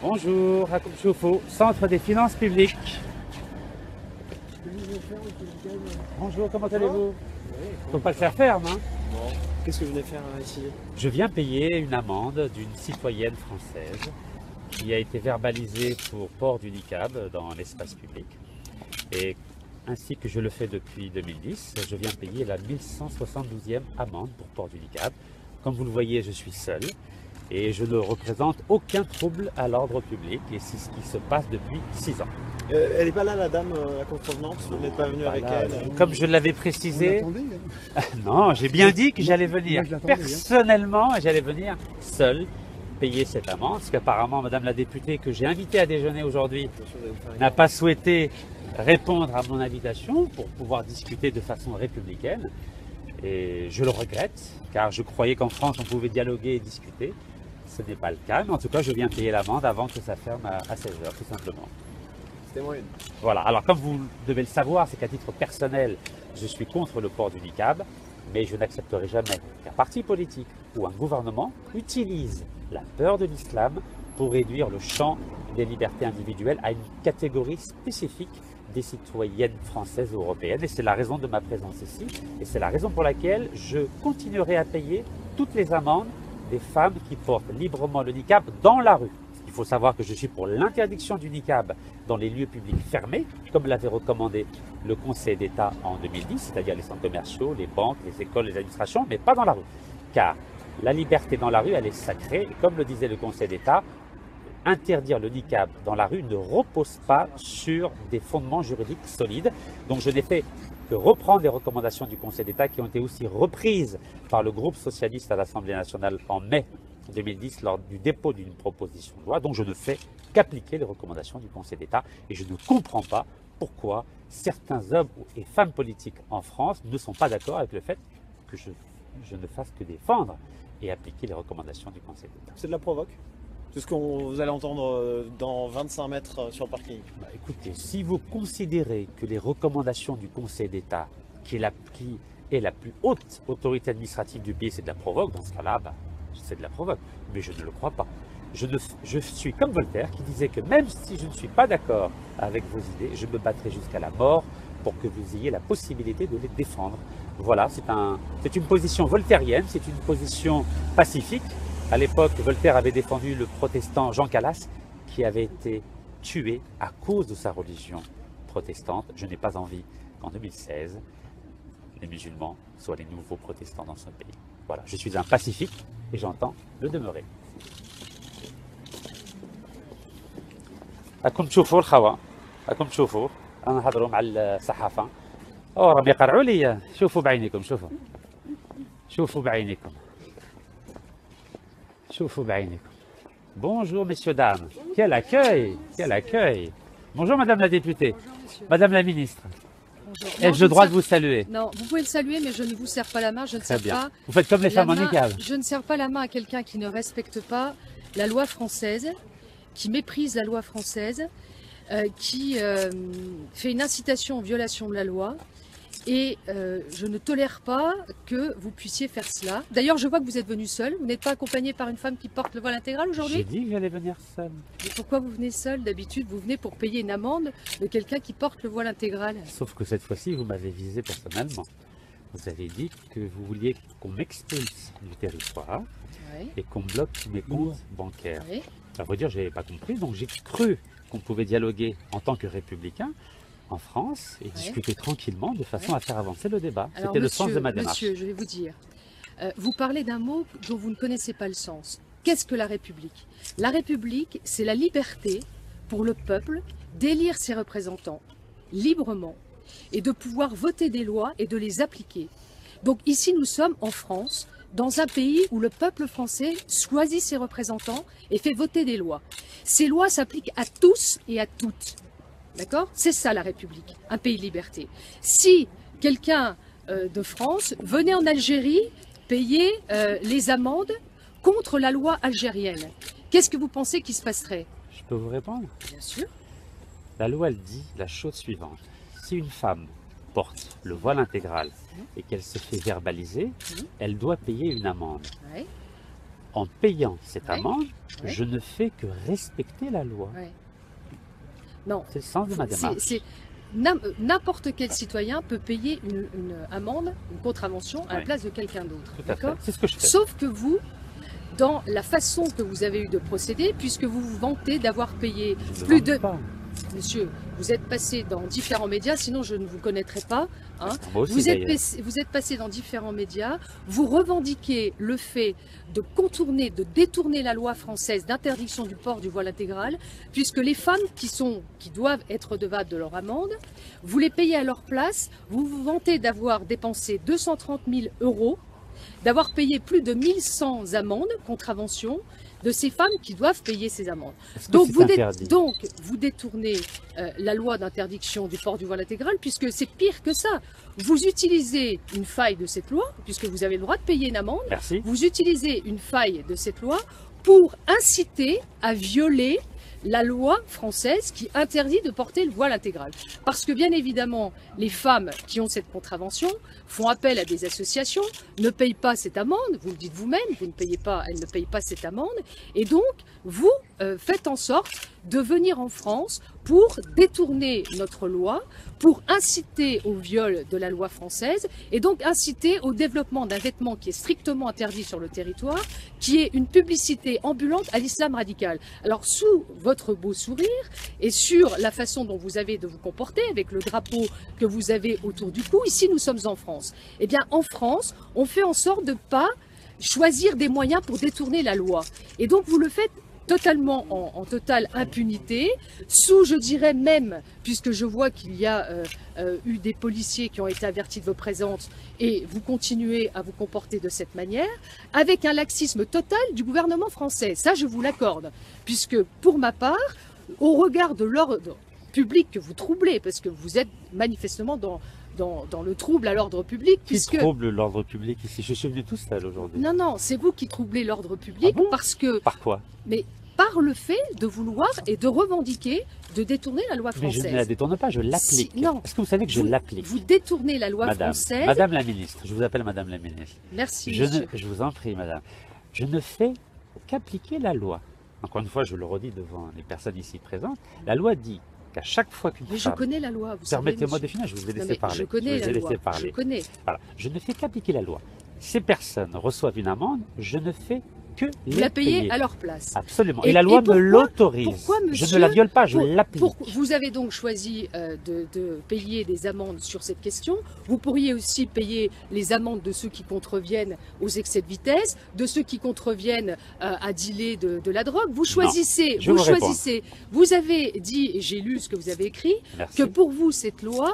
Bonjour, Hakoum Choufou, Centre des finances publiques. Bonjour, comment allez-vous? Faut pas le faire ferme, hein? Bon, qu'est-ce que vous venez faire ici? Je viens payer une amende d'une citoyenne française qui a été verbalisée pour port du niqab dans l'espace public. Et ainsi que je le fais depuis 2010, je viens payer la 1172e amende pour port du niqab. Comme vous le voyez, je suis seul et je ne représente aucun trouble à l'ordre public et c'est ce qui se passe depuis 6 ans. Elle n'est pas là, la dame, la contrevenante? Vous n'êtes pas venu avec elle? Comme je l'avais précisé, non, j'ai bien dit que j'allais venir personnellement et j'allais venir seul payer cette amende, parce qu'apparemment Madame la députée que j'ai invitée à déjeuner aujourd'hui n'a pas souhaité répondre à mon invitation pour pouvoir discuter de façon républicaine. Et je le regrette, car je croyais qu'en France on pouvait dialoguer et discuter. Ce n'est pas le cas, mais en tout cas je viens payer l'amende avant que ça ferme à 16 h tout simplement. C'était moyen. Voilà, alors comme vous devez le savoir, c'est qu'à titre personnel, je suis contre le port du niqab, mais je n'accepterai jamais qu'un parti politique ou un gouvernement utilise la peur de l'islam pour réduire le champ des libertés individuelles à une catégorie spécifique des citoyennes françaises ou européennes. Et c'est la raison de ma présence ici, et c'est la raison pour laquelle je continuerai à payer toutes les amendes des femmes qui portent librement le niqab dans la rue. Il faut savoir que je suis pour l'interdiction du niqab dans les lieux publics fermés, comme l'avait recommandé le Conseil d'État en 2010, c'est-à-dire les centres commerciaux, les banques, les écoles, les administrations, mais pas dans la rue. Car la liberté dans la rue, elle est sacrée, et comme le disait le Conseil d'État, interdire le niqab dans la rue ne repose pas sur des fondements juridiques solides. Donc je n'ai fait que reprendre les recommandations du Conseil d'État qui ont été aussi reprises par le groupe socialiste à l'Assemblée nationale en mai 2010 lors du dépôt d'une proposition de loi. Donc je ne fais qu'appliquer les recommandations du Conseil d'État et je ne comprends pas pourquoi certains hommes et femmes politiques en France ne sont pas d'accord avec le fait que je ne fasse que défendre et appliquer les recommandations du Conseil d'État. C'est de la provoque? C'est ce que vous allez entendre dans 25 mètres sur le parking. Bah, écoutez, si vous considérez que les recommandations du Conseil d'État, qui est la plus haute autorité administrative du pays, c'est de la provoque, dans ce cas-là, bah, c'est de la provoque. Mais je ne le crois pas. Je suis comme Voltaire qui disait que même si je ne suis pas d'accord avec vos idées, je me battrai jusqu'à la mort pour que vous ayez la possibilité de les défendre. Voilà, c'est une position voltairienne, c'est une position pacifique. À l'époque, Voltaire avait défendu le protestant Jean Calas, qui avait été tué à cause de sa religion protestante. Je n'ai pas envie qu'en 2016, les musulmans soient les nouveaux protestants dans ce pays. Voilà, je suis un pacifique et j'entends le demeurer. راكم تشوفوا الخوا راكم تشوفوا انا نهضروا مع الصحافه راهم يقرعوا لي شوفوا بعينيكم شوفوا بعينيكم شوفوا بعينيكم. Bonjour messieurs dames, quel accueil, quel accueil. Bonjour madame la députée. Bonjour, Madame la ministre, bonjour. ai-je le droit de vous saluer? Non, vous pouvez le saluer, mais je ne vous serre pas la main. Je ne Très serre bien. pas. Vous faites comme les la femmes en main- niqab. Je ne serre pas la main à quelqu'un qui ne respecte pas la loi française, qui méprise la loi française, qui fait une incitation en violation de la loi. Et je ne tolère pas que vous puissiez faire cela. D'ailleurs, je vois que vous êtes venu seul. Vous n'êtes pas accompagné par une femme qui porte le voile intégral J'ai aujourd'hui. dit que j'allais venir seul. Mais pourquoi vous venez seul? D'habitude, vous venez pour payer une amende de quelqu'un qui porte le voile intégral. Sauf que cette fois-ci, vous m'avez visé personnellement. Vous avez dit que vous vouliez qu'on m'expulse du territoire Oui. et qu'on bloque tous mes comptes bancaires. Oui. À vrai dire, je n'avais pas compris, donc j'ai cru qu'on pouvait dialoguer en tant que républicain en France et discuter tranquillement de façon à faire avancer le débat. Alors, C'était le sens de ma démarche. Monsieur, je vais vous dire, vous parlez d'un mot dont vous ne connaissez pas le sens. Qu'est-ce que la République? La République, c'est la liberté pour le peuple d'élire ses représentants librement et de pouvoir voter des lois et de les appliquer. Donc ici, nous sommes en France, dans un pays où le peuple français choisit ses représentants et fait voter des lois. Ces lois s'appliquent à tous et à toutes. D'accord? C'est ça la République, un pays de liberté. Si quelqu'un de France venait en Algérie payer les amendes contre la loi algérienne, qu'est-ce que vous pensez qui se passerait? Je peux vous répondre? Bien sûr. La loi, elle dit la chose suivante. Si une femme porte le voile intégral et qu'elle se fait verbaliser, elle doit payer une amende. Ouais. En payant cette Ouais. amende, Ouais. je ne fais que respecter la loi. Ouais. Non, C'est le sens de ma démarche. n'importe quel citoyen peut payer une amende, une contravention à la Ouais. place de quelqu'un d'autre. Tout à fait. D'accord ? C'est ce que je fais. Sauf que vous, dans la façon que vous avez eu de procéder, puisque vous vous vantez d'avoir payé Je ne plus vante de... pas. Monsieur, vous êtes passé dans différents médias, sinon je ne vous connaîtrais pas. Hein. Moi aussi, Vous êtes, d'ailleurs. vous êtes passé dans différents médias, vous revendiquez le fait de contourner, de détourner la loi française d'interdiction du port du voile intégral, puisque les femmes qui doivent être redevables de leur amende, vous les payez à leur place, vous vous vantez d'avoir dépensé 230 000 €, d'avoir payé plus de 1100 amendes, contraventions, de ces femmes qui doivent payer ces amendes. Est-ce que Donc c'est vous, interdit donc vous détournez la loi d'interdiction du port du voile intégral, puisque c'est pire que ça. Vous utilisez une faille de cette loi, puisque vous avez le droit de payer une amende, Merci. vous utilisez une faille de cette loi pour inciter à violer la loi française qui interdit de porter le voile intégral. Parce que bien évidemment, les femmes qui ont cette contravention font appel à des associations, ne payent pas cette amende, vous le dites vous-même, vous ne payez pas, elles ne payent pas cette amende, et donc vous faites en sorte de venir en France pour détourner notre loi, pour inciter au viol de la loi française et donc inciter au développement d'un vêtement qui est strictement interdit sur le territoire, qui est une publicité ambulante à l'islam radical. Alors sous votre beau sourire et sur la façon dont vous avez de vous comporter avec le drapeau que vous avez autour du cou, ici nous sommes en France. Eh bien en France, on fait en sorte de ne pas choisir des moyens pour détourner la loi. Et donc vous le faites totalement en totale impunité, sous, je dirais même, puisque je vois qu'il y a eu des policiers qui ont été avertis de vos présences et vous continuez à vous comporter de cette manière, avec un laxisme total du gouvernement français. Ça, je vous l'accorde, puisque pour ma part, au regard de l'ordre public que vous troublez, parce que vous êtes manifestement dans le trouble à l'ordre public, Qui trouble l'ordre public ici? Je suis venu tout seul aujourd'hui. Non, non, c'est vous qui troublez l'ordre public, Ah bon? parce que... Par quoi? Mais par le fait de vouloir et de revendiquer de détourner la loi Mais française. je ne la détourne pas, je l'applique. Si, non. Est-ce que vous savez que je l'applique? Vous détournez la loi Madame, française. Madame la ministre, je vous appelle Madame la ministre. Merci, Je monsieur. vous en prie, Madame. Je ne fais qu'appliquer la loi. Encore une fois, je le redis devant les personnes ici présentes. La loi dit qu'à chaque fois qu'une Mais je femme... connais la loi, vous savez, Permettez-moi monsieur. de finir, je vous ai Non, laissé mais parler. je connais vous ai la laissé loi, parler. je connais. Voilà. Je ne fais qu'appliquer la loi. Ces personnes reçoivent une amende, je ne fais que Vous les la payez payer. à leur place. Absolument. Et- Et la loi et pourquoi- me l'autorise. pourquoi, Je ne monsieur, la viole pas, je l'applique. Vous avez donc choisi de payer des amendes sur cette question. Vous pourriez aussi payer les amendes de ceux qui contreviennent aux excès de vitesse, de ceux qui contreviennent à dealer de la drogue. Vous choisissez, je vous réponds. Vous avez dit, et j'ai lu ce que vous avez écrit, Merci. que pour vous, cette loi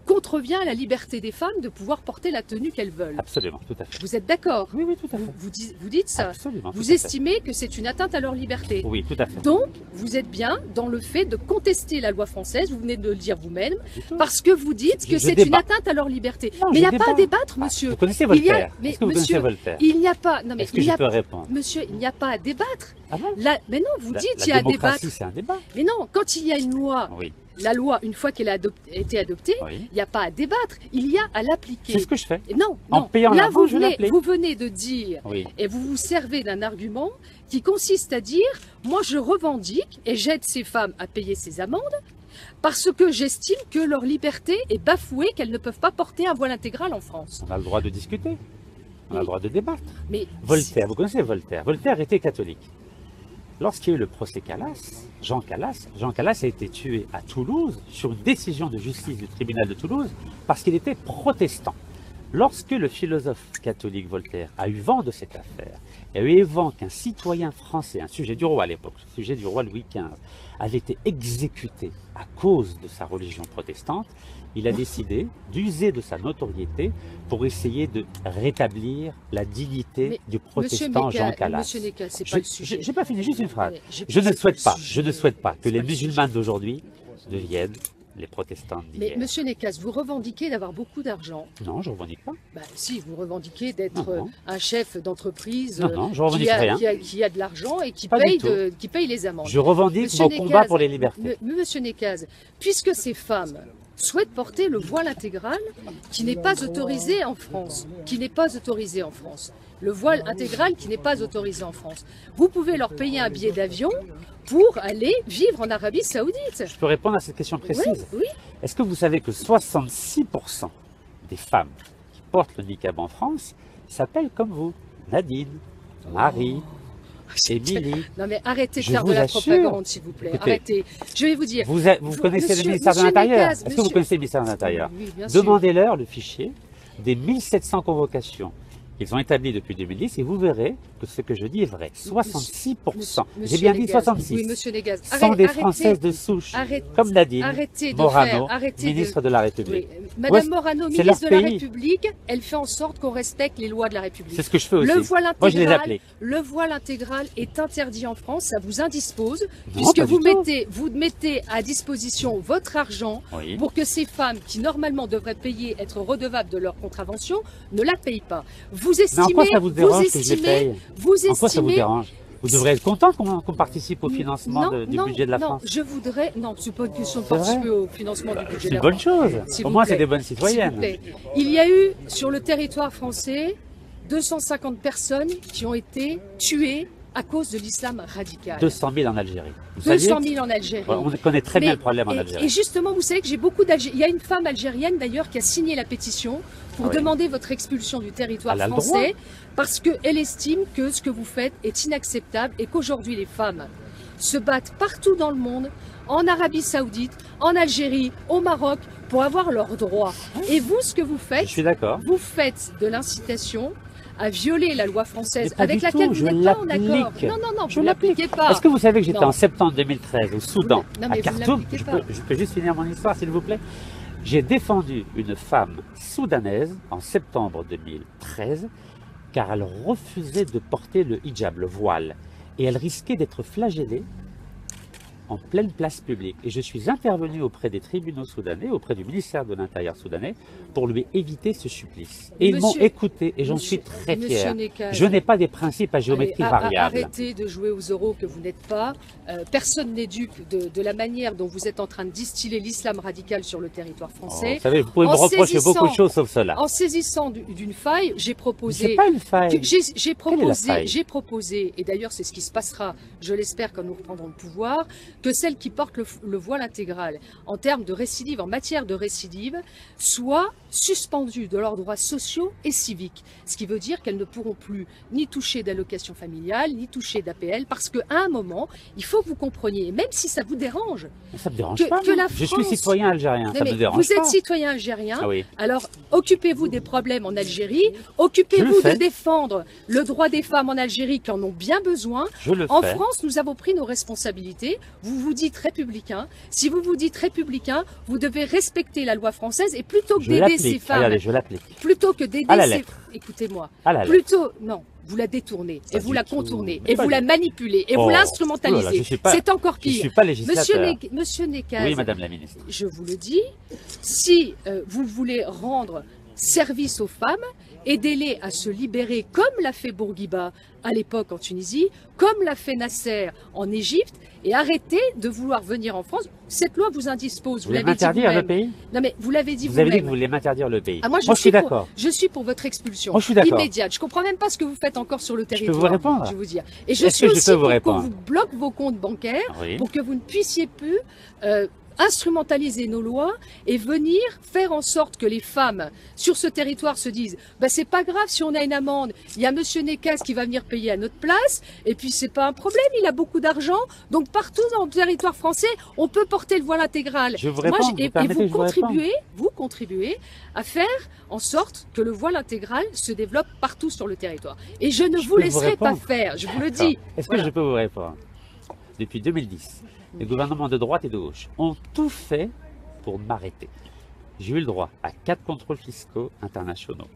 contrevient à la liberté des femmes de pouvoir porter la tenue qu'elles veulent. Absolument, tout à fait. Vous êtes d'accord? Oui, oui, tout à fait. Vous dites ça. Absolument. tout Vous à fait. estimez que c'est une atteinte à leur liberté. Oui, tout à fait. Donc, vous êtes bien dans le fait de contester la loi française, vous venez de le dire vous-même, Du tout. parce que vous dites que Je c'est une débat. atteinte à leur liberté. Non, Mais il je n'y a pas à débat. débattre, monsieur. Vous connaissez Il y a- Voltaire? mais Est-ce que vous monsieur, connaissez Voltaire? Il n'y a pas... Non, mais Est-ce que il y je a... peux répondre? Monsieur, il n'y a pas à débattre. Ah bon? Mais non, vous dites La il y a à démocratie, débattre. c'est un débat. Mais non, quand il y a une loi, Oui, la loi, une fois qu'elle a été adoptée, oui. il n'y a pas à débattre, il y a à l'appliquer. C'est ce que je fais. Et non, En non. payant Là, l'impôt, je l'applique. vous venez de dire Oui. et vous vous servez d'un argument qui consiste à dire « moi je revendique et j'aide ces femmes à payer ces amendes parce que j'estime que leur liberté est bafouée, qu'elles ne peuvent pas porter un voile intégral en France On a le droit de discuter. On a Oui. le droit de débattre. ». Mais Voltaire, vous connaissez Voltaire? Voltaire était catholique. Lorsqu'il y a eu le procès Calas, Jean Calas a été tué à Toulouse sur une décision de justice du tribunal de Toulouse parce qu'il était protestant. Lorsque le philosophe catholique Voltaire a eu vent de cette affaire, et a eu vent qu'un citoyen français, un sujet du roi à l'époque, sujet du roi Louis XV, avait été exécuté à cause de sa religion protestante, il a décidé d'user de sa notoriété pour essayer de rétablir la dignité Mais, du protestant Jean Calas. Monsieur Necas, c'est pas le sujet. J'ai pas fini, juste une phrase. Mais Je ne c'est souhaite pas pas, le je ne sujet. souhaite pas que C'est les pas le musulmans sujet. d'aujourd'hui deviennent les protestants Mais d'hier. monsieur Necas, vous revendiquez d'avoir beaucoup d'argent. Non, je ne revendique pas. Bah, si, vous revendiquez d'être Non, non. un chef d'entreprise Non, non, je revendique rien. qui a de l'argent et qui Pas du paye les amendes. Je revendique Monsieur mon Necaz, combat pour les libertés. Monsieur Necaz, puisque ces femmes souhaitent porter le voile intégral qui n'est pas autorisé en France. Le voile intégral qui n'est pas autorisé en France. Vous pouvez leur payer un billet d'avion pour aller vivre en Arabie Saoudite. Je peux répondre à cette question précise? Oui. Est-ce que vous savez que 66% des femmes qui portent le niqab en France s'appellent comme vous? Nadine, Marie, Émilie. Non mais arrêtez de Je faire de vous la assure. propagande, s'il vous plaît. Écoutez, arrêtez. Je vais vous dire. Vous connaissez le ministère de Monsieur l'Intérieur? Nekaz, Est-ce que vous monsieur- connaissez le ministère de l'Intérieur? Oui, bien sûr. Demandez-leur le fichier des 1700 convocations qu'ils ont établies depuis 2010 et vous verrez que ce que je dis est vrai. 66%. J'ai bien dit Nekaz. 66. Oui, monsieur Nekaz. Sont des Françaises de souche, comme Nadine Morano, ministre de la République. Oui. Madame Ouais, Morano, c'est ministre de leur la pays. République, elle fait en sorte qu'on respecte les lois de la République. C'est ce que je fais aussi. Le voile Moi, je les ai intégral, appelés. le voile intégral est interdit en France, ça vous indispose, Non, puisque pas vous du tout. mettez à disposition votre argent Oui. pour que ces femmes qui normalement devraient payer, être redevables de leur contravention, ne la payent pas. Vous Mais en quoi estimez, ça vous dérange que je les paye? vous En quoi ça vous estimez, dérange? Vous devrez être content qu'on participe au financement du budget de la France. je voudrais, non, c'est pas une question de C'est vrai. participer au financement du budget C'est de une la bonne France. chose. S'il Au vous moins, plaît. c'est des bonnes S'il vous citoyennes. plaît. Il y a eu sur le territoire français 250 personnes qui ont été tuées à cause de l'islam radical. 200 000 en Algérie. Vous 200 saviez? 000 en Algérie. Ouais, on connaît très bien Mais- le problème en et Algérie. justement, vous savez que j'ai beaucoup d'Algériens. Il y a une femme algérienne d'ailleurs qui a signé la pétition pour Ah oui. demander votre expulsion du territoire Elle a le français parce qu'elle estime que ce que vous faites est inacceptable et qu'aujourd'hui les femmes se battent partout dans le monde, en Arabie Saoudite, en Algérie, au Maroc, pour avoir leurs droits. Et vous, ce que vous Je faites, suis d'accord. vous faites de l'incitation à violer la loi française Mais pas avec du laquelle tout, vous je n'êtes pas en accord. l'applique. Non, Je vous l'appliquez pas. Est-ce que vous savez que j'étais Non. en septembre 2013 au Soudan, Non, à mais vous Khartoum? l'appliquez Je pas. peux juste finir mon histoire, s'il vous plaît. J'ai défendu une femme soudanaise en septembre 2013 car elle refusait de porter le hijab, le voile, et elle risquait d'être flagellée en pleine place publique. Et je suis intervenu auprès des tribunaux soudanais, auprès du ministère de l'Intérieur soudanais, pour lui éviter ce supplice. Et ils m'ont Monsieur- écouté, et j'en Monsieur- suis très Monsieur fier. Nekaz. Je n'ai pas des principes à géométrie Allez, variable. Arrêtez de jouer aux euros que vous n'êtes pas. Personne n'est dupe de la manière dont vous êtes en train de distiller l'islam radical sur le territoire Oh, français. vous savez, vous pouvez me En reprocher beaucoup de saisissant- choses sauf cela. En saisissant d'une faille, j'ai C'est proposé... pas une faille. J'ai Quelle est la faille proposé, et d'ailleurs c'est ce qui se passera, je l'espère, quand nous reprendrons le pouvoir, que celles qui portent le voile intégral, en termes de récidive, en matière de récidive, soient suspendues de leurs droits sociaux et civiques. Ce qui veut dire qu'elles ne pourront plus ni toucher d'allocation familiale, ni toucher d'APL, parce qu'à un moment, il faut que vous compreniez, même si ça vous dérange, Ça me dérange que- pas. que moi. la Je suis France- citoyen algérien, Non, ça mais me dérange vous pas. êtes citoyen algérien, Ah oui. alors occupez-vous des problèmes en Algérie, Je occupez-vous le fais. de défendre le droit des femmes en Algérie qui en ont bien besoin. Je le En fais. France, nous avons pris nos responsabilités. Vous vous dites républicain. Si vous vous dites républicain, vous devez respecter la loi française et plutôt que Je d'aider ces l'applique. femmes, Regardez, je l'applique. plutôt que d'aider À la ces... lettre. Écoutez-moi. À la lettre. Plutôt, non, vous la détournez Pas et vous du la tout. contournez Mais et pas vous du la tout. manipulez et Oh, vous oh là là, l'instrumentalisez. je suis pas- C'est encore Je ne pire. suis pas législateur. Monsieur Nekaz, Oui, madame la ministre. je vous le dis, si vous voulez rendre service aux femmes, aidez-les à se libérer comme l'a fait Bourguiba à l'époque en Tunisie, comme l'a fait Nasser en Égypte, et arrêtez de vouloir venir en France. Cette loi vous indispose, Vous vous voulez l'avez dit m'interdire le vous-même. pays? Non mais vous l'avez dit Vous avez dit que vous-même. vous voulez m'interdire le pays. Ah, moi, je suis pour- d'accord. Je suis pour votre expulsion Moi, je suis d'accord. immédiate. Je comprends même pas ce que vous faites encore sur le peux territoire. vous répondre? Je vais vous dire. Et je Est-ce suis que je aussi peux vous pour répondre? qu'on vous bloque vos comptes bancaires Oui. pour que vous ne puissiez plus instrumentaliser nos lois et venir faire en sorte que les femmes sur ce territoire se disent bah, c'est pas grave si on a une amende, il y a monsieur Nekaz qui va venir payer à notre place et puis c'est pas un problème, il a beaucoup d'argent, donc partout dans le territoire français on peut porter le voile intégral. Je vous réponds, vous et permettez que je vous contribuez à faire en sorte que le voile intégral se développe partout sur le territoire. Et je ne Je vous peux vous laisserai pas répondre. faire, je vous le D'accord. dis. Est-ce Voilà. que je peux vous répondre? Depuis 2010, les gouvernements de droite et de gauche ont tout fait pour m'arrêter. J'ai eu le droit à 4 contrôles fiscaux internationaux.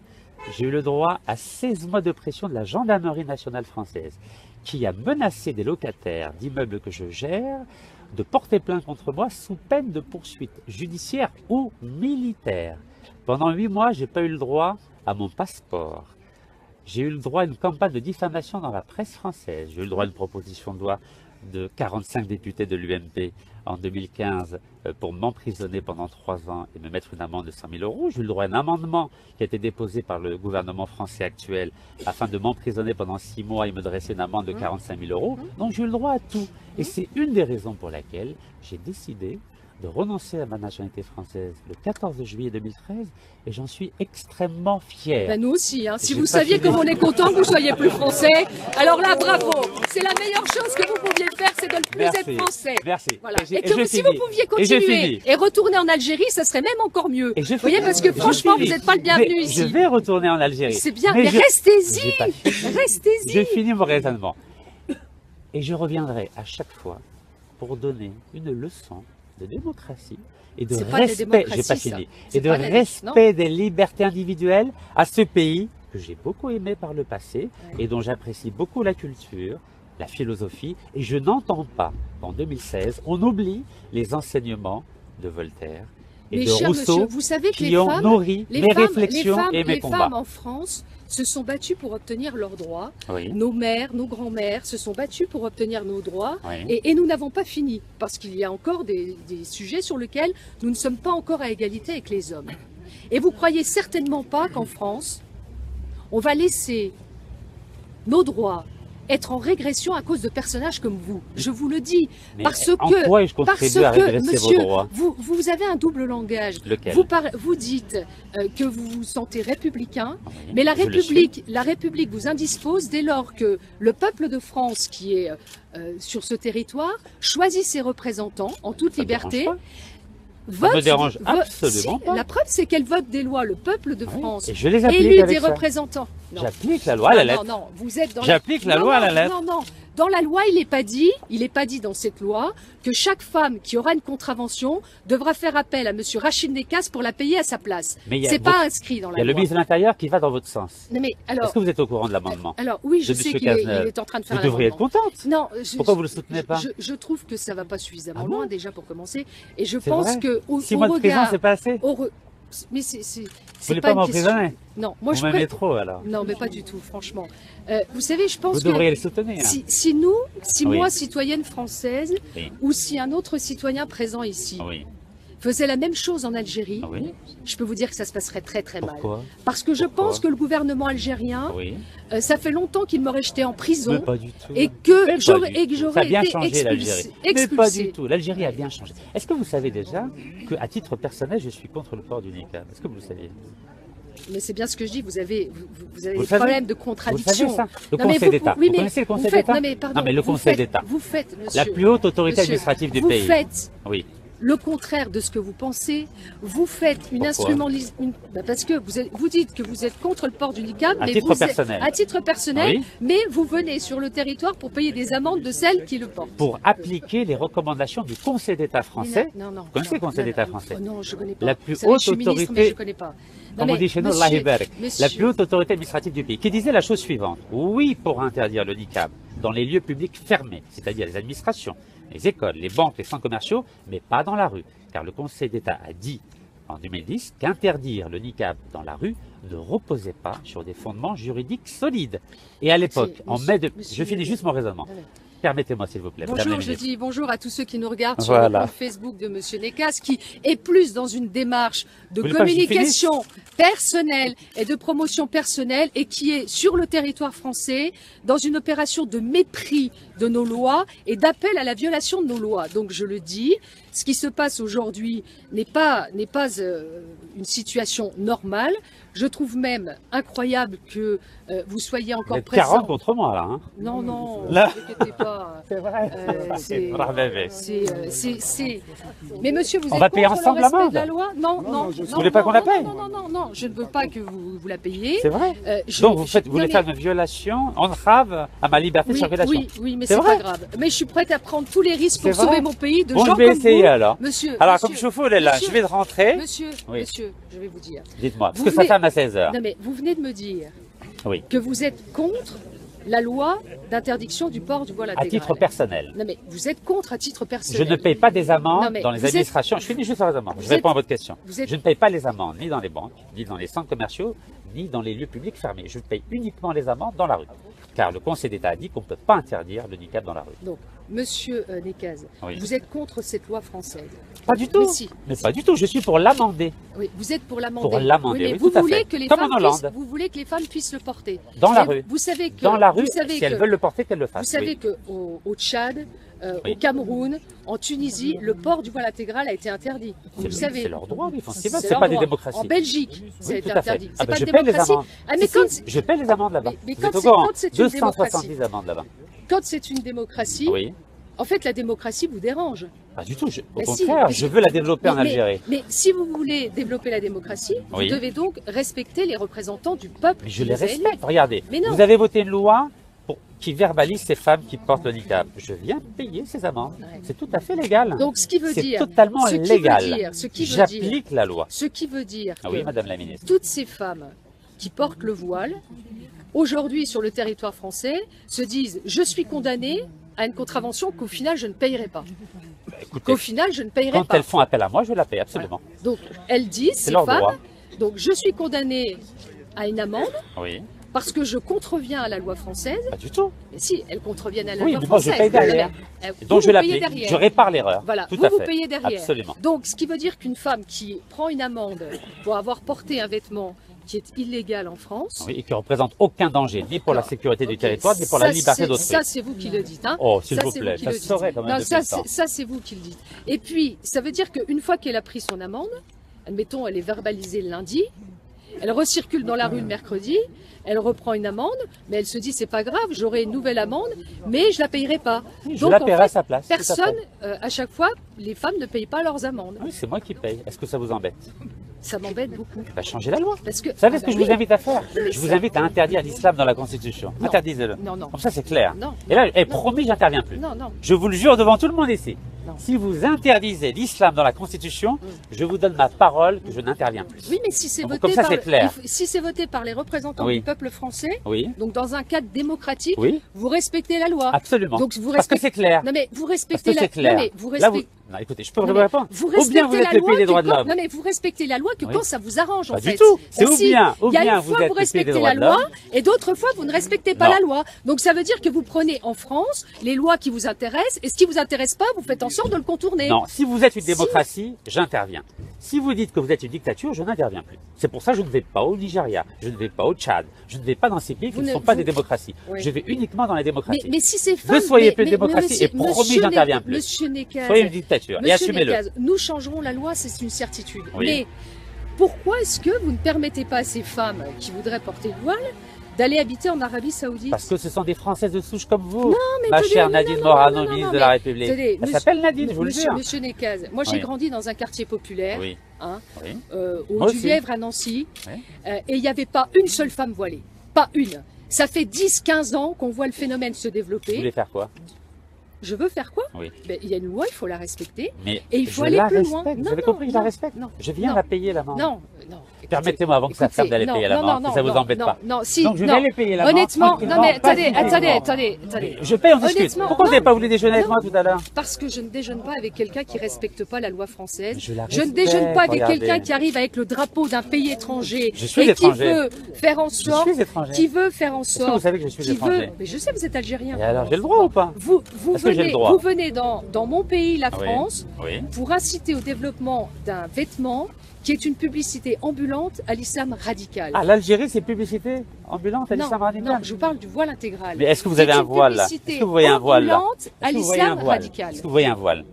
J'ai eu le droit à 16 mois de pression de la gendarmerie nationale française, qui a menacé des locataires d'immeubles que je gère de porter plainte contre moi sous peine de poursuite judiciaire ou militaire. Pendant 8 mois, je n'ai pas eu le droit à mon passeport. J'ai eu le droit à une campagne de diffamation dans la presse française. J'ai eu le droit à une proposition de loi de 45 députés de l'UMP en 2015 pour m'emprisonner pendant 3 ans et me mettre une amende de 100 000 euros. J'ai eu le droit à un amendement qui a été déposé par le gouvernement français actuel afin de m'emprisonner pendant 6 mois et me dresser une amende de 45 000 euros. Donc j'ai eu le droit à tout. Et c'est une des raisons pour laquelle j'ai décidé de renoncer à ma nationalité française le 14 juillet 2013 et j'en suis extrêmement fier. Ben nous aussi, hein. Si J'ai vous pas saviez fini. comme on est content que vous soyez plus français, alors là, bravo. C'est la meilleure chose que vous pouviez faire, c'est de ne plus Merci. être français. Merci. Voilà. Et j'ai- Et et que je si vous finis. pouviez Et j'ai continuer fini. et retourner en Algérie, ça serait même encore mieux. Et je Vous voyez, finis. parce que Je franchement, finis. vous n'êtes pas le bienvenu Mais ici. Je vais retourner en Algérie. C'est bien, mais je- restez-y. j'ai pas fini. Restez-y. J'ai fini mon raisonnement. Et je reviendrai à chaque fois pour donner une leçon de démocratie et de C'est pas de la respect, démocratie, j'ai pas ça. fini, C'est et de pas la- respect des libertés individuelles à ce pays que j'ai beaucoup aimé par le passé et dont j'apprécie beaucoup la culture, la philosophie, et je n'entends pas qu'en 2016, on oublie les enseignements de Voltaire et Mais de cher Rousseau monsieur, vous savez que qui les ont femmes, nourri les mes femmes, réflexions et mes les combats. femmes en France se sont battues pour obtenir leurs droits. Oui. Nos mères, nos grands-mères se sont battues pour obtenir nos droits. Oui. Et nous n'avons pas fini, parce qu'il y a encore des sujets sur lesquels nous ne sommes pas encore à égalité avec les hommes. Et vous croyez certainement pas qu'en France, on va laisser nos droits être en régression à cause de personnages comme vous. Je vous le dis. Mais Parce en que, quoi ai-je parce contribué à que, régresser monsieur, vos droits? vous avez un double langage. Lequel? Vous dites que vous vous sentez républicain, Oui, mais la je le suis. République vous indispose dès lors que le peuple de France qui est sur ce territoire choisit ses représentants en toute Ça me liberté. dérange pas. Vote, me dérange vote- absolument si, pas. La preuve, c'est qu'elle vote des lois, le peuple de Oui, France, et je les applique élu avec des ça. représentants. Non. J'applique la loi à la Non, lettre. non, vous êtes dans J'applique la Non, loi à non, la lettre. Non, non. Dans la loi, il n'est pas dit dans cette loi que chaque femme qui aura une contravention devra faire appel à monsieur Rachid Nekas pour la payer à sa place. Mais il y a C'est pas votre- inscrit dans Il la y a le loi. ministre de l'Intérieur qui va dans votre sens. Non, mais Est-ce alors, que vous êtes au courant de l'amendement oui, je de sais monsieur qu'il est, Cazeneuve? il est en train de faire Vous un devriez être amendement. contente. Non, Pourquoi vous le soutenez pas? je trouve que ça va pas suffisamment Ah bon loin déjà pour commencer. Et je C'est pense vrai que au 6 mois de prison, regard, c'est pas assez? mais c'est Vous c'est voulez pas pas une question. m'emprisonner? Non, moi Vous je m'aimez pré- trop alors. Non, mais pas du tout, franchement. Vous savez, je pense Vous que devriez les soutenir. si Oui. moi, citoyenne française, Oui. ou si un autre citoyen présent ici Oui. faisait la même chose en Algérie, Oui. je peux vous dire que ça se passerait très très mal. Pourquoi? Parce que je Pourquoi pense que le gouvernement algérien, Oui. ça fait longtemps qu'il m'aurait jeté en Mais prison pas du tout. et que Mais pas j'aurais du tout. Ça a j'aurais bien été changé l'Algérie. expulsé. Mais pas expulsé. du tout. L'Algérie a bien changé. Est-ce que vous savez déjà qu'à titre personnel, je suis contre le port du niqab? Est-ce que vous le saviez? Mais c'est bien ce que je dis, vous avez Vous des le savez problèmes de Vous contradiction. savez ça? Le Non, mais Conseil d'État. oui, Vous mais connaissez le vous Conseil faites- d'État? Non, mais pardon, Non, mais le vous Conseil faites- d'État. Vous faites, monsieur. La plus haute autorité Monsieur, administrative du vous pays. faites Oui. le contraire de ce que vous pensez. Vous faites une Pourquoi instrumentalisation. Parce que vous dites que vous êtes contre le port du niqab, À mais titre vous êtes- personnel. à titre personnel, Oui. mais vous venez sur le territoire pour payer des amendes de celles qui le portent. Pour appliquer les recommandations du Conseil d'État français. Non, non. Vous connaissez le Conseil d'État français? Oh non, je connais pas. La plus Vous savez, haute je suis ministre, autorité- mais je connais pas. Non, Comme on mais dit chez nous, monsieur- Allah Ibarak, monsieur- la plus haute autorité administrative du pays, qui disait la chose suivante. Oui, pour interdire le niqab dans les lieux publics fermés, c'est-à-dire les administrations, les écoles, les banques, les centres commerciaux, mais pas dans la rue. Car le Conseil d'État a dit en 2010 qu'interdire le niqab dans la rue ne reposait pas sur des fondements juridiques solides. Et à l'époque, Monsieur- en mai de... monsieur- Je finis juste mon raisonnement. Allez. Permettez-moi, s'il vous plaît. madame la Bonjour, je ministre. dis bonjour à tous ceux qui nous regardent sur Voilà. le compte Facebook de Monsieur Nekas, qui est plus dans une démarche de Vous voulez pas que je communication personnelle et de promotion personnelle, et qui est sur le territoire français dans une opération de mépris de nos lois et d'appel à la violation de nos lois. Donc je le dis, ce qui se passe aujourd'hui n'est pas une situation normale. Je trouve même incroyable que vous soyez Vous encore êtes 40 présent. contre moi, là. Hein. Non, non, ne Là. vous inquiétez pas. C'est vrai. C'est- Bravo, bébé. c'est. Mais monsieur, vous On êtes va payer contre ensemble le respect l'amende. de la loi? Non, non. Vous voulez pas qu'on la paye? Non, je ne veux pas que vous la payiez. C'est vrai. Donc vous voulez faire une violation, entrave à ma liberté de Oui, circulation. oui, mais C'est c'est vrai. pas grave. Mais je suis prête à prendre tous les risques pour C'est vrai. sauver mon pays de Bon, gens je vais comme essayer vous. alors. Monsieur, Alors, monsieur, comme Chauffeau est là, monsieur, je vais rentrer. Monsieur, Oui. monsieur, je vais vous dire. Dites-moi, parce Vous que ça venez- ferme à 16h. Non mais vous venez de me dire Oui. que vous êtes contre la loi d'interdiction du port du voile À intégral. titre personnel. Non mais vous êtes contre à titre Je personnel. ne paye pas des amendes Non, mais dans les vous êtes- administrations. Je finis juste sur les amendes. Je Vous réponds êtes- à votre question. vous êtes- Je ne paye pas les amendes ni dans les banques, ni dans les centres commerciaux, ni dans les lieux publics fermés. Je paye uniquement les amendes dans la rue. Car le Conseil d'État a dit qu'on ne peut pas interdire le niqab dans la rue. Donc, Monsieur Nekaz, Oui. vous êtes contre cette loi française. Pas du tout. Mais si. Mais pas du tout. Je suis pour l'amender. Oui, vous êtes pour l'amender. Pour l'amender, mais oui, vous tout à voulez fait. que les Comme femmes en Hollande. vous voulez que les femmes puissent le porter. Dans la Mais rue. Vous savez que Dans la rue, vous savez si elles que- veulent le porter, qu'elles le Vous fassent. savez oui. qu'au Tchad, Oui. au Cameroun, en Tunisie, le port du voile intégral a été interdit. Vous le savez. C'est leur droit, oui, ils font ce qu'ils veulent. C'est C'est leur pas des droit. démocraties. En Belgique, ça a Oui, été tout à fait. interdit. Ah C'est ben, pas je une paie les démocratie. amendes. Ah, mais Si, quand, si, je paie les amendes là-bas. Mais Vous quand êtes au c'est- courant quand c'est une 270 amendes là-bas. quand c'est une démocratie, Oui. en fait, la démocratie vous dérange. Pas du tout. Au Mais si, contraire, mais- je veux la développer en Algérie. Mais si vous voulez développer la démocratie, Oui. vous devez donc respecter les représentants du peuple. Mais je qui les les a élus. respecte. Regardez, Mais non. vous avez voté une loi qui verbalise ces femmes qui portent le niqab. Je viens payer ces amendes. Ouais. C'est tout à fait légal. Donc, ce qui veut C'est dire, totalement ce qui veut légal. dire- ce qui veut dire- J'applique la loi. ce qui veut dire Ah oui, que Madame la Ministre. toutes ces femmes qui portent le voile, aujourd'hui sur le territoire français, se disent « je suis condamnée à une contravention qu'au final je ne payerai pas ». Écoutez, Qu'au final je ne payerai quand pas. elles font appel à moi, je la paie, absolument. Donc elles disent, C'est ces leur femmes, droit. donc je suis condamnée à une amende Oui, parce que je contreviens à la loi française. pas du tout. Mais si, elles contreviennent à la Oui, loi mais moi je française. paye derrière. Mais, Et donc vous je payez l'applique. derrière. Je répare l'erreur. Voilà, Tout vous, à vous fait. payez derrière. Absolument. Donc, ce qui veut dire qu'une femme qui prend une amende pour avoir porté un vêtement qui est illégal en France, Oui, et qui ne représente aucun danger, ni pour la sécurité du Ok, territoire, ni pour la ça, liberté c'est- d'autrui. Ça, c'est vous qui le dites. Hein. Oh, s'il Ça, vous c'est plaît, qui ça le se dites. saurait quand même Non, depuis ça, le temps. ça, c'est vous qui le dites. Et puis, ça veut dire qu'une fois qu'elle a pris son amende, admettons, elle est verbalisée le lundi, elle recircule dans la rue le mercredi, elle reprend une amende, mais elle se dit c'est pas grave, j'aurai une nouvelle amende, mais je la payerai pas. Je la paierai à sa place. tout à fait. Personne, à chaque fois, les femmes ne payent pas leurs amendes. Oui, c'est moi qui paye. Est-ce que ça vous embête? Ça m'embête beaucoup. Bah, changez la loi. Parce que, Vous savez ce que je oui. vous invite à faire? Mais Je vous ça- invite à interdire l'islam dans la Constitution. Non. Interdisez-le. Non, non. Comme ça, c'est clair. Non. Et là, Non. promis, j'interviens plus. Non, non. Je vous le jure devant tout le monde ici. Non. Si vous interdisez l'islam dans la Constitution, je vous donne ma parole que je n'interviens plus. Oui, mais si c'est Donc, voté comme ça, par c'est clair. si c'est voté par les représentants Oui. du peuple français, Oui, donc dans un cadre démocratique, oui, vous respectez la loi. absolument. Donc vous Parce que respectez- c'est clair. Non mais vous Parce respectez que la c'est clair. Non mais vous Là, respectez Non, écoutez, je peux Non, vous mais répondre. vous Ou respectez bien vous êtes la le loi pays des que droits de quand- l'homme. Non mais vous respectez la loi que Oui. quand ça vous arrange en Pas fait. du tout. C'est ou Si, bien il y a une vous fois êtes vous le pays des respectez droits la de loi l'homme. et d'autres fois vous ne respectez pas Non. la loi. Donc ça veut dire que vous prenez en France les lois qui vous intéressent et ce qui vous intéresse pas, vous faites en sorte de le contourner. Non, si vous êtes une Si. démocratie, j'interviens. Si vous dites que vous êtes une dictature, je n'interviens plus. C'est pour ça que je ne vais pas au Nigeria, je ne vais pas au Tchad, je ne vais pas dans ces pays qui Vous ne ne- sont pas vous- des démocraties. Oui. Je vais uniquement dans les démocraties. Mais si ces femmes, Ne soyez mais- plus de mais- démocratie monsieur- et promis, monsieur j'interviens Nekaz- plus. Monsieur Nekaz, Soyez une dictature et Monsieur assumez-le. Nekaz, nous changerons la loi, c'est une certitude. Oui. Mais pourquoi est-ce que vous ne permettez pas à ces femmes qui voudraient porter le voile d'aller habiter en Arabie Saoudite? Parce que ce sont des Françaises de souche comme vous. mais Ma attendez, chère non, Nadine non, Morano, non, non, ministre non, de la mais République. attendez, Elle monsieur- s'appelle Nadine, je vous le dis. Monsieur Nekaz, moi j'ai Oui. grandi dans un quartier populaire, Oui, hein, oui. au Moi aussi. Lièvre à Nancy, Oui. et il n'y avait pas une seule femme voilée. Pas une. Ça fait 10-15 ans qu'on voit le phénomène se Vous développer. voulez faire quoi? Je veux faire quoi? Oui. Ben, il y a une loi, il faut la respecter. Mais Et il faut je aller la plus respecte. loin. Vous Non, avez non, compris que je la non, respecte. non, Je viens non. la payer l'amende. Non, non. Permettez-moi avant que sa femme d'aller payer l'amende, si ça vous embête pas. Non, si, Donc je non. vais les payer l'amende. Honnêtement, tranquillement, non mais pas attendez, difficilement. attendez. Je paye, on discute. Honnêtement, Pourquoi vous non. n'avez pas voulu déjeuner avec Non. moi tout à l'heure? Parce que je ne déjeune pas avec quelqu'un qui respecte pas la loi française. Je la ne respecte, déjeune pas avec regardez. quelqu'un qui arrive avec le drapeau d'un pays étranger Je suis et qui étranger. veut faire en sorte, suis étranger. qui veut faire en Est-ce que sorte, vous savez que je suis qui étranger? veut. Mais je sais, vous êtes algérien. Et alors, j'ai le droit ou pas? Vous Est-ce que j'ai le venez, droit vous venez dans mon pays, la Oui. France, Oui. pour inciter au développement d'un vêtement qui est une publicité ambulante à l'islam radical. Ah, l'Algérie, c'est publicité ambulante à non, l'islam radical? non, je vous parle du voile intégral. Mais est-ce que vous C'est avez un une voile là? publicité Est-ce que vous voyez un voile là? ambulante à Est-ce que vous voyez un l'islam voile? radical. Est-ce que vous voyez un voile?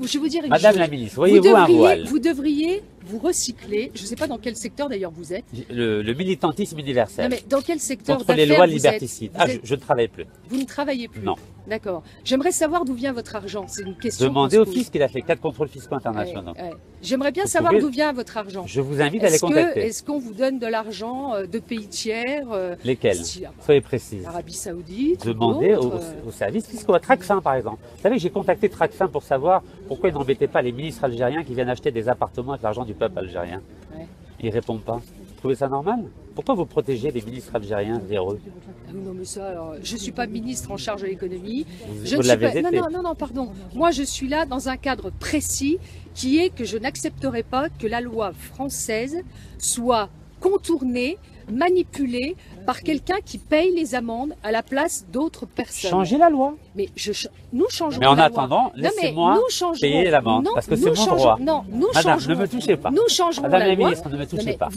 Je vais vous dire une Madame chose. la ministre, voyez-vous un voile? Vous devriez vous recycler. Je ne sais pas dans quel secteur d'ailleurs vous êtes. Le militantisme universel. Non, mais dans quel secteur Contre les d'affaires lois vous liberticides. êtes Ah, Vous êtes- je ne travaille plus. Vous ne travaillez plus. Non. D'accord. J'aimerais savoir d'où vient votre argent. C'est une question. Demandez qu'on au se fisc, il a fait 4 contrôles fiscaux pose. internationaux. Ouais, ouais. J'aimerais bien Vous savoir pouvez- d'où vient votre argent. Je vous invite à les contacter. Est-ce qu'on vous donne de l'argent de pays tiers Lesquels? style Soyez précise. Arabie Saoudite. Demandez d'autres, aux services fiscaux, à Tracfin par exemple. Vous savez que j'ai contacté Tracfin pour savoir pourquoi ils n'embêtaient pas les ministres algériens qui viennent acheter des appartements avec l'argent du peuple algérien. Ouais. Ils répondent pas. Vous trouvez ça normal? Pourquoi vous protégez les ministres algériens véreux? Ah oui, non, mais ça, alors, je ne suis pas ministre en charge de l'économie. Vous Je ne suis l'avez pas. été. Non, pardon. Moi, je suis là dans un cadre précis qui est que je n'accepterai pas que la loi française soit contournée manipulé par quelqu'un qui paye les amendes à la place d'autres personnes. Changez la loi. Mais nous changerons Mais en la loi. attendant, Non, mais laissez-moi nous changerons- payer l'amende, non, parce que c'est nous mon changerons- droit. Non, nous Madame, changerons. ne me touchez pas. Nous changerons Madame la la loi. ministre, ne me touchez Non, mais pas.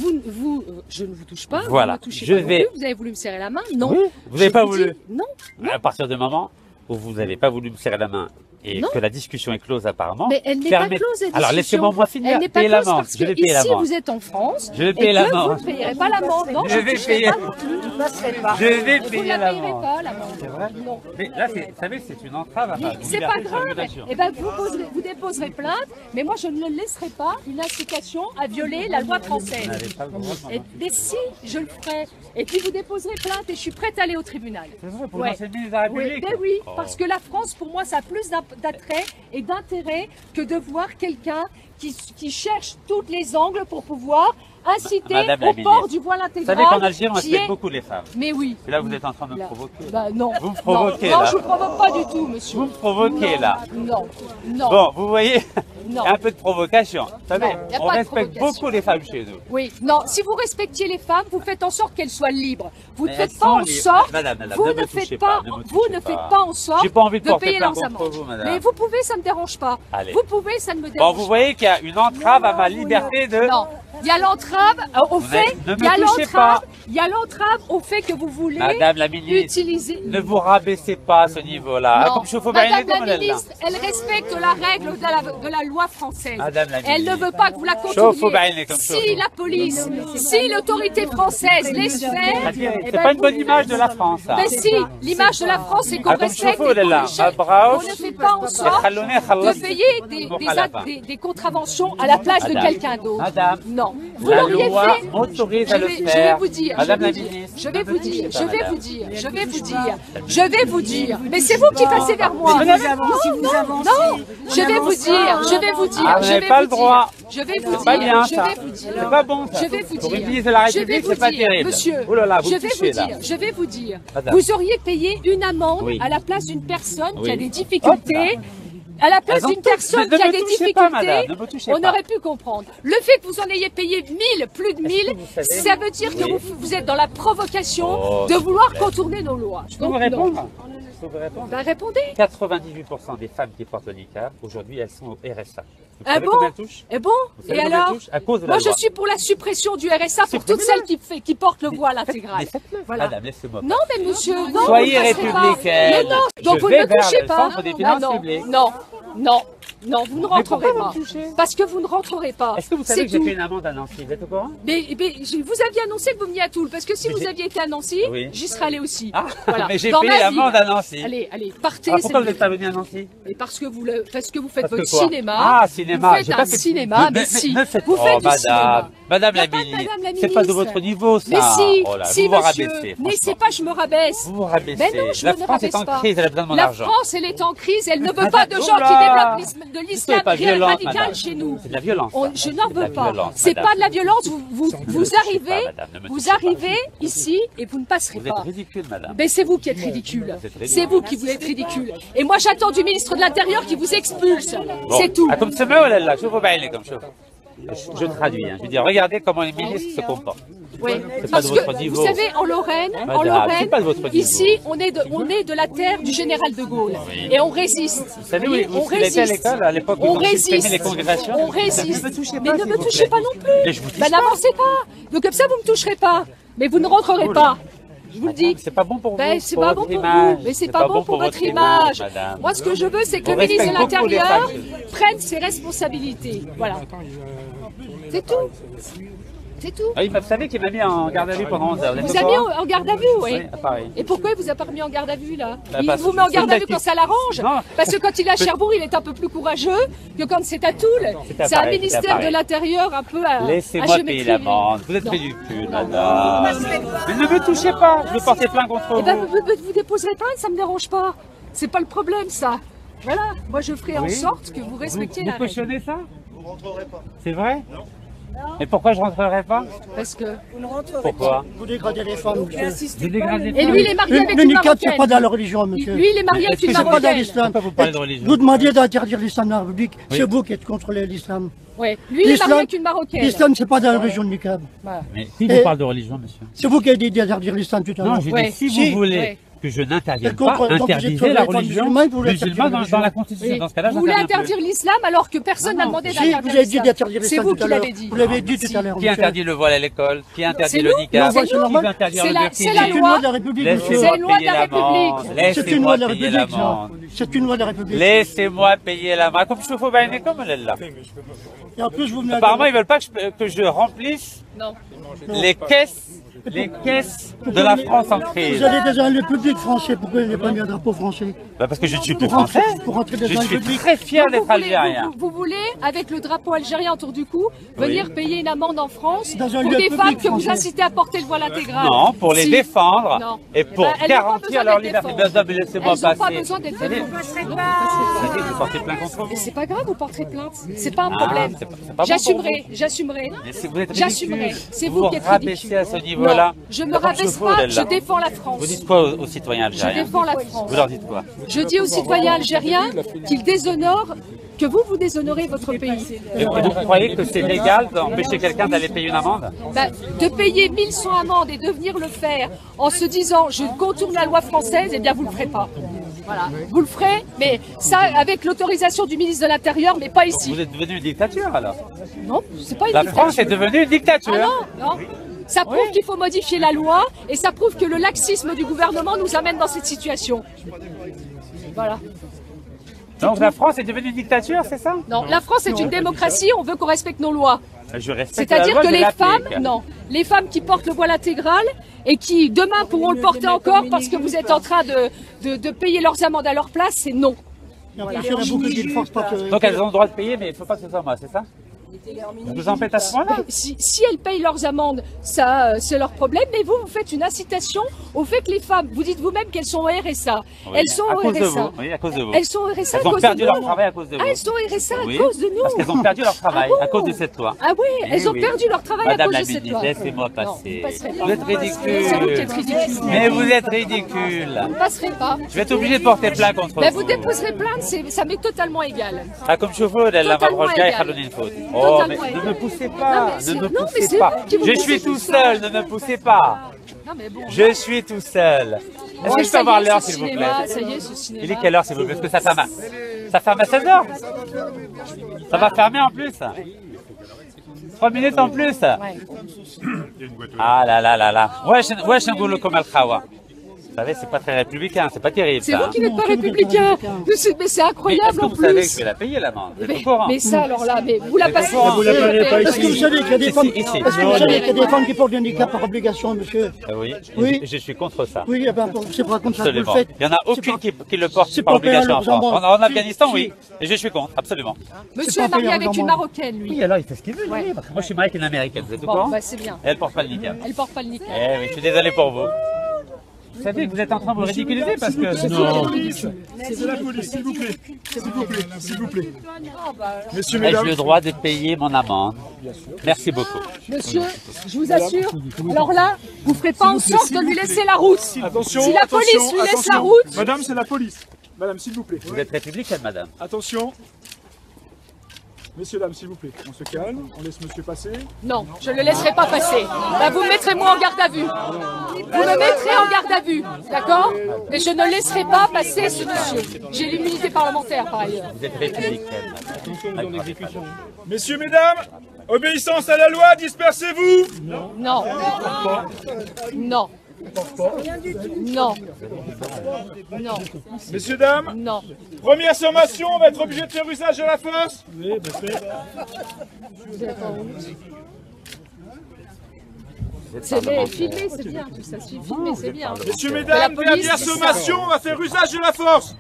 je ne vous touche pas. Voilà. Vous ne me touchez Je pas non vais- plus. Vous avez voulu me serrer la main. Non. Oui, vous n'avez Je pas vous voulu. dis Non. À partir du moment où vous n'avez pas voulu me serrer la main et Non. que la discussion est close apparemment, Mais elle n'est fermez- pas close, la Alors discussion. laissez-moi finir, Elle n'est pas payer close l'amende. parce Je vais que payer ici l'amende. vous êtes en France. Je vais et payer que l'amende. Vous ne payerez pas l'amende. Non, Je vais ne toucherai payer- pas non plus. Je vais Vous ne payer la payerez l'amende. pas l'amende. C'est vrai Non. Mais là, vous savez, c'est une entrave à ma C'est liberté pas de grave. circulation. Eh ben, vous déposerez plainte, mais moi je ne laisserai pas une incitation à violer la loi Vous française. n'avez pas le droit de m'en- Mais si, je le ferai. Et puis vous déposerez plainte et je suis prête à aller au tribunal. C'est vrai, pour Ouais. lancer le ministre de la Oui, République. ben oui, Oh. parce que la France, pour moi, ça a plus d'attrait et d'intérêt que de voir quelqu'un qui cherche tous les angles pour pouvoir inciter Madame la au port ministre, du voile Vous intégral. savez qu'en Algérie, on qui respecte est- beaucoup les femmes. Mais oui. Et là, vous êtes en train de me Là. provoquer. Bah non. Vous me provoquez, non, là. je vous provoque pas du tout, monsieur. Vous me provoquez, Non, là. Non, non. Bon, vous voyez, il y Non. a un peu de provocation. Vous savez, Non, il y a on pas de respecte provocation. beaucoup les femmes chez nous. Oui, non, si vous respectiez les femmes, vous faites en sorte qu'elles soient libres. Vous ne Mais faites elles pas sont en libres. sorte, Madame, vous ne ne me faites touchez pas, pas, ne me vous touchez ne pas. faites pas en sorte J'ai pas envie de porter payer plainte leurs contre amendes. vous, madame. Mais vous pouvez, ça ne me dérange pas. Allez. Vous pouvez, ça ne me Bon, dérange vous voyez qu'il y a une entrave à ma liberté de... Non, il y a l'entrave au fait, ne me il y a touchez l'entrave, pas. il y a l'entrave au fait que vous voulez Madame la ministre, utiliser. ne vous rabaissez pas à ce niveau-là. Non. Comme je faut Madame comme la elle est là. ministre, elle respecte la règle de la loi française. Madame la Elle ne ministre. veut pas que vous la Chauffe au contourniez. baïné comme Si chauffe. la police, si l'autorité française laisse faire, eh C'est ben, pas une bonne vous- image de la France, ça. Mais si, l'image de la France, c'est qu'on Ah, comme respecte chauffe, les là. conditions. Ah, bravo. On ne fait pas en sorte de payer des contraventions à la place de Madame. quelqu'un d'autre. Madame. Non. Vous La l'auriez loi fait. m'autorise à le Je vais faire. vous dire. Madame la je vais vous dire, ministre, Je vais ne vous me dire. touchez Je pas, vais madame. vous dire. Je vais vous dire. Je vais vous dire. Mais c'est vous qui passez vers moi. Mais Non, vous non, non. Je vais vous dire. Je vais vous dire. Ah, vous Je n'avez vais pas vous le droit. dire. Je vais vous C'est pas dire. bien, Je ça. vais vous dire. C'est pas bon, ça. Je vais vous Pour dire. une ministre de la Je vais République, vous c'est pas dire, terrible. Monsieur, Oh là là, vous je me vais touchez, vous là. dire, je vais vous dire. Madame. Vous auriez payé une amende Oui. à la place d'une personne qui Oui. a des difficultés. À la place Elles ont d'une toutes- personne ne qui a me des touchez pas, difficultés, madame, ne me touchez on pas. aurait pu comprendre. Le fait que vous en ayez payé 1000, plus de 1000, vous savez- ça veut dire que Oui. vous êtes dans la provocation Oh, de s'il vouloir vous plaît. contourner nos lois. Je peux vous Donc, répondre non. Je peux vous répondre Ben, répondez. 98% des femmes qui portent le niqab, aujourd'hui, elles sont au RSA. Vous Ah savez bon combien elles touchent Et bon Vous savez Et combien elles alors touchent À cause de la Moi, je loi. suis pour la suppression du RSA pour toutes Supprimez-le. celles qui portent le voile intégral. Mais faites-le. Voilà. Madame, laissez-moi. Non, mais monsieur, non, Soyez vous ne passerez pas. républicaine. Mais non, donc Je vous vais ne me vers touchez le pas. centre des finances non, publiques. non, non, non, vous ne rentrerez pourquoi pas. vous me touchez Parce que vous ne rentrerez pas. Est-ce que vous savez C'est que j'ai tout. fait une amende à Nancy Vous êtes au courant Mais vous aviez annoncé que vous veniez à Toul, parce que si Mais vous j'ai- aviez été à Nancy, Oui. j'y serais allé aussi. Ah, Voilà. mais j'ai Dans payé ma l'amende vie. à Nancy. Allez, allez, partez. Ah, c'est pourquoi vous mieux. n'êtes pas venu à Nancy Et parce que vous faites Parce que votre quoi cinéma. Ah, cinéma. Vous faites j'ai un pas fait- cinéma, mais si. ne faites... Vous faites du madame, cinéma. Madame Y a la pas de ministre, madame la c'est pas de ministre. votre niveau, ça. Mais si, Oh là, si, vous vous monsieur. rabaissez, Mais c'est franchement. pas je me rabaisse. Vous vous rabaissez. Mais non, je la me France est rabaisse en pas. crise, elle a besoin de mon La argent. France, elle est en crise, elle ne veut Madame, pas de gens oula. qui développent de C'est l'islam pas violent, radical madame. chez nous. C'est de la violence. ça. Je n'en C'est de veux la pas. violence, C'est madame. pas de la violence. Vous Ne me touchez arrivez, pas, madame, ne me vous touchez pas. arrivez ici et vous ne passerez Vous êtes pas. ridicule, madame. Mais c'est vous qui êtes ridicule. Vous êtes ridicule. C'est vous qui vous êtes ridicule. Et moi, j'attends du ministre de l'Intérieur qui vous expulse. Bon. C'est tout. Ah, comme ce mot, là, je vous baille comme chaud. Je traduis, hein. Je veux dire, regardez comment les ministres se comportent. Oui. C'est pas Parce de votre que niveau. vous savez, en Lorraine, Madame, c'est pas de votre niveau. ici, on est de la terre du général de Gaulle. Et on résiste. Vous savez voyez, où il était à l'école, à l'époque où On ils ont supprimé résiste. les congrégations On résiste. Ne me touchez Mais pas, ne s'il me vous touchez plaît. pas non plus. Mais je vous touche Ben, pas. n'avancez pas. Donc comme ça, vous me toucherez pas. Mais vous ne rentrerez pas. Je vous le dis. C'est pas bon pour vous. Ben, c'est pas bon votre pour image. vous, mais c'est pas bon pour votre image. madame. Moi, ce que je veux, c'est que On le ministre de respecte beaucoup les l'Intérieur femmes. prenne ses responsabilités. Voilà. C'est tout. C'est tout. Ah oui, vous savez qu'il m'a mis en garde à vue pendant 11 heures. Vous a mis en garde à vue, oui. Oui, à Paris. Et pourquoi il vous a pas remis en garde à vue, là Bah, Il parce vous que met en c'est garde à vue tactique. quand ça l'arrange. Non. Parce que quand il est à Cherbourg, il est un peu plus courageux que quand c'est à Toul. C'est à C'est un Paris, c'est à ministère de Paris. l'Intérieur un peu à Laissez-moi payer géométrie. l'amende. Vous êtes Non. ridicule, madame. Mais ne me touchez pas. Je vais porter plainte contre Eh ben, vous. vous déposerez plainte, ça me dérange pas. C'est pas le problème, ça. Voilà. Moi, je ferai en Oui. sorte que vous respectiez Vous la règle. cautionnez ça Vous rentrerez pas. C'est vrai Et pourquoi je rentrerai pas? Parce que... Pourquoi? Vous dégradez les femmes, monsieur. Je dégrade les Et femmes. lui, il est marié avec Le une niqab, c'est Marocaine. pas dans la religion, monsieur. Lui, il est marié avec Est-ce une que c'est C'est pas dans Marocaine. l'islam. Pourquoi vous parlez de religion? Vous demandiez d'interdire l'islam dans la République. Oui. C'est vous qui êtes contre l'islam. Ouais. Lui, il est marié avec une Marocaine. L'islam, c'est pas dans la religion de niqab. Mais qui vous Et- parle de religion, monsieur? C'est vous qui avez dit d'interdire l'islam tout à l'heure. Non, j'ai Ouais. dit si Si. vous voulez Ouais. que je n'intervienne Et contre- pas, donc vous êtes interdisez contre la les femmes religion musulmanes, vous voulez musulmane interdire dans la la Constitution. Oui. Dans ce cas-là, Vous voulez j'interviens interdire l'islam alors que personne n'a demandé Si, d'interdire vous avez dit l'islam. d'interdire C'est l'islam vous tout qui à l'heure. l'avez dit. Vous l'avez dit tout à l'heure. plus. Qui monsieur. interdit le voile à l'école? Qui interdit C'est le nous. niqab? Non, Qui c'est normal. veut interdire C'est le la- burkini? c'est la C'est une loi. loi de la République, monsieur. C'est Laissez-moi une loi de payer la l'amende. République. C'est une loi de la Laissez-moi payer République, ça. l'amende. C'est une loi de la République. Laissez-moi payer l'amende. Comme je fais bien comme elle est là. Et en plus, vous venez Apparemment, ils veulent pas que je remplisse Non. les caisses de la France en Vous crise. allez dans un lieu public français. Pourquoi il n'y a pas mis un drapeau français? Bah parce que je ne suis plus Pour rentrer, français. pour rentrer dans Je un suis public. très fier Donc, d'être algérien. vous voulez, avec le drapeau algérien autour du cou, venir payer une amende en France Dans un pour lieu des public femmes que vous français. incitez à porter le voile intégral. Non, pour les Si. défendre Non. et pour Eh ben, elles n'ont pas garantir besoin leur d'être liberté. défendues. Ben, non, mais laissez-moi Elles n'ont pas passer. besoin d'être Vous savez, défendues. vous savez, vous portez plainte contre vous. Mais c'est pas grave, vous porterez plainte. C'est pas un Ah, problème. c'est pas bon pour J'assumerai, j'assumerai. Mais si vous êtes J'assumerai. ridicule, C'est vous vous qui êtes rabaissez ridicule. à ce niveau-là. Non, je me Comme rabaisse chevaux, pas, elle, je là. défends la France. Vous dites quoi aux citoyens Je algériens? défends la France. Vous leur dites quoi? Je dis aux citoyens algériens qu'ils déshonorent, que vous déshonorez votre pays. Et vous croyez que c'est légal d'empêcher quelqu'un d'aller payer une amende? Ben, de payer 1100 amendes et de venir le faire en se disant je contourne la loi française, eh bien vous le ferez pas. Voilà. Vous le ferez, mais ça avec l'autorisation du ministre de l'Intérieur, mais pas ici. Vous êtes devenu une dictature alors? Non, c'est pas une La dictature. France est devenue une dictature. Ah non, non. Ça prouve qu'il faut modifier la loi et ça prouve que le laxisme du gouvernement nous amène dans cette situation. Voilà. Donc la France est devenue une dictature, c'est ça? Non, la France est une démocratie, on veut qu'on respecte nos lois. Je respecte la C'est-à-dire loi, que je les l'applique. femmes, non, les femmes qui portent le voile intégral et qui demain pourront le porter encore parce que vous êtes en train de payer leurs amendes à leur place, c'est non. Et en plus, il y en a beaucoup qui ne forcent pas que. Donc elles ont le droit de payer, mais il ne faut pas que ce soit moi, c'est ça? Je vous embête à ce point-là? Si elles payent leurs amendes, ça c'est leur problème, mais vous faites une incitation au fait que les femmes, vous dites vous-même qu'elles sont au RSA. Oui, Elles sont à au cause de RSA. vous. Oui, à cause de vous. Elles sont au RSA Elles à ont cause perdu de leur nous. travail à cause de vous. Ah, elles sont au RSA Oui, à cause de nous. Parce qu'elles ont perdu leur travail Ah à bon cause de cette loi. Ah oui, Eh elles ont oui. perdu leur travail Madame à cause la de cette ministre, loi. laissez-moi Non, passer. vous passerez pas. Vous êtes C'est vous qui ridicule. êtes ridicule. Mais vous êtes ridicule. Vous ne passerez pas. Je vais être obligé de porter plainte contre Ben, vous. vous déposerez plainte, ça m'est totalement égal. Ah, comme chauffeur, elle la Totalement Mavrochka et égal. Khaloun Fout. Oh, mais Totalement ne égal. me poussez Non, pas, mais c'est- ne me non, mais poussez c'est pas. vous qui vous Je poussez suis tout tout seul. seul, ne me poussez pas. Non, mais bon. Je suis tout seul. Est-ce que je peux Ça y avoir est, l'heure, ce s'il vous cinéma, plaît? Ça y est, ce cinéma. Il est quelle heure, s'il vous plaît? Parce que ça ferme à 16h. Ça va fermer en plus. 3 minutes en plus. Ah là là là là. Wesh, نقول لكم الخوا. Vous savez, c'est pas très républicain, c'est pas terrible C'est ça. vous qui n'êtes pas Non, républicain. Mais c'est Mais est-ce incroyable que en vous savez que plus. je vais la payer l'amende? Vous êtes au courant? Mais ça, alors là, mais vous la passez. Vous la payez pas Est-ce Est-ce que vous savez qu'il y a des femmes, Ici. est-ce que vous savez qu'il y a des femmes qui portent du handicap par obligation, monsieur? Oui, Oui. je suis contre ça. Oui, eh ben, c'est pas comme ça que vous le Absolument. faites. Il n'y en a aucune qui le porte c'est par pas fait obligation à en France. Luxembourg. En Afghanistan, Si. oui. Et je suis contre, absolument. Monsieur est pas marié payé avec en une Normandie. Marocaine, lui. Oui, alors il fait ce qu'il veut. Ouais. lui. Moi, je suis marié avec une américaine, vous êtes au Bon, courant? bah c'est bien. Elle porte pas le niqab. Elle porte pas le niqab. Eh oui, je suis désolé pour vous. Vous savez que vous êtes en train de vous ridiculiser parce que... C'est la police, s'il vous plaît. S'il vous plaît, s'il vous plaît. Messieurs, Ai-je mesdames, le droit de payer mon amende? Merci beaucoup. Monsieur, je vous assure, alors là, vous ferez pas en sorte de lui laisser la route. attention, Si la police attention, lui laisse attention. la route. Madame, c'est la police. Madame, s'il vous plaît. Vous êtes républicaine, madame? Attention. Messieurs, dames, s'il vous plaît. On se calme, on laisse monsieur passer. Non, je ne le laisserai pas passer. Là, vous me mettrez moi en garde à vue. Vous me mettrez en garde à vue, d'accord? Et je ne laisserai pas passer ce monsieur. J'ai l'immunité parlementaire, par ailleurs. Vous êtes républicaine, madame. Messieurs, mesdames, obéissance à la loi, dispersez-vous. Non. Non. Non. Non. Messieurs, dames, Non. première sommation, on va être obligé de faire usage de la force. C'est bien filmé, c'est bien. Tout ça, c'est filmé, c'est bien. Messieurs, la mesdames, police, dernière c'est ça. sommation, on va faire usage de la force.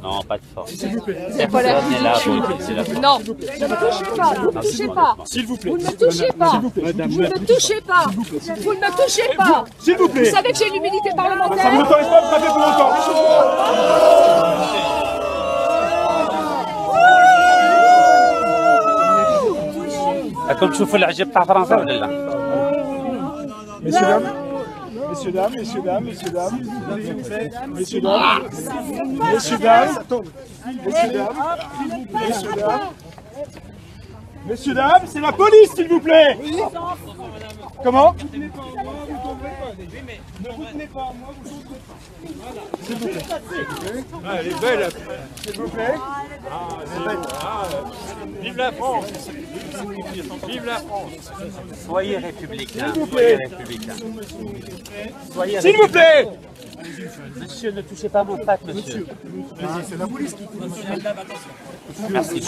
Non, pas de force. C'est pas la Personne n'est là pour utiliser la force. Non, ne me touchez pas, vous ne me touchez pas. S'il vous plaît. Vous ne me touchez pas. Vous ne me touchez pas. Vous ne me touchez pas. S'il vous plaît. Vous savez que j'ai l'immunité Ça ne parlementaire. m'autorise pas de frapper pour longtemps. راكم تشوفوا العجب تاع فرنسا ولا لا؟ Messieurs, dames. Messieurs, dames, messieurs, dames, messieurs, dames. Messieurs, dames. Messieurs, dames. Messieurs, dames. Messieurs, dames. Messieurs, dames, c'est la police, s'il vous plaît. Comment? S'il vous plaît. Ah, elle est belle. S'il vous plaît. Vive la France. Vive la France. Soyez républicain. S'il vous plaît. Soyez républicain. Soyez S'il vous plaît. Monsieur, ne touchez pas mon sac, monsieur. C'est la police qui... Merci.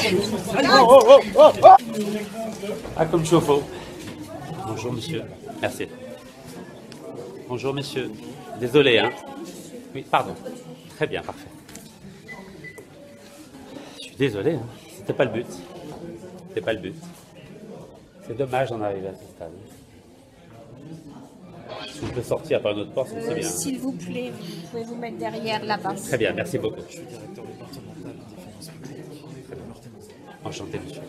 Ah, comme chauffe-eau. Bonjour, monsieur. Merci. Bonjour, monsieur. Désolé, hein. Oui, pardon. Très bien, parfait. Je suis désolé, hein. C'était pas le but. C'était pas le but. C'est dommage d'en arriver à ce stade. Si on peut sortir par une autre porte, c'est bien. S'il vous plaît, vous pouvez vous mettre derrière là-bas. Très bien, merci beaucoup. Enchanté, monsieur.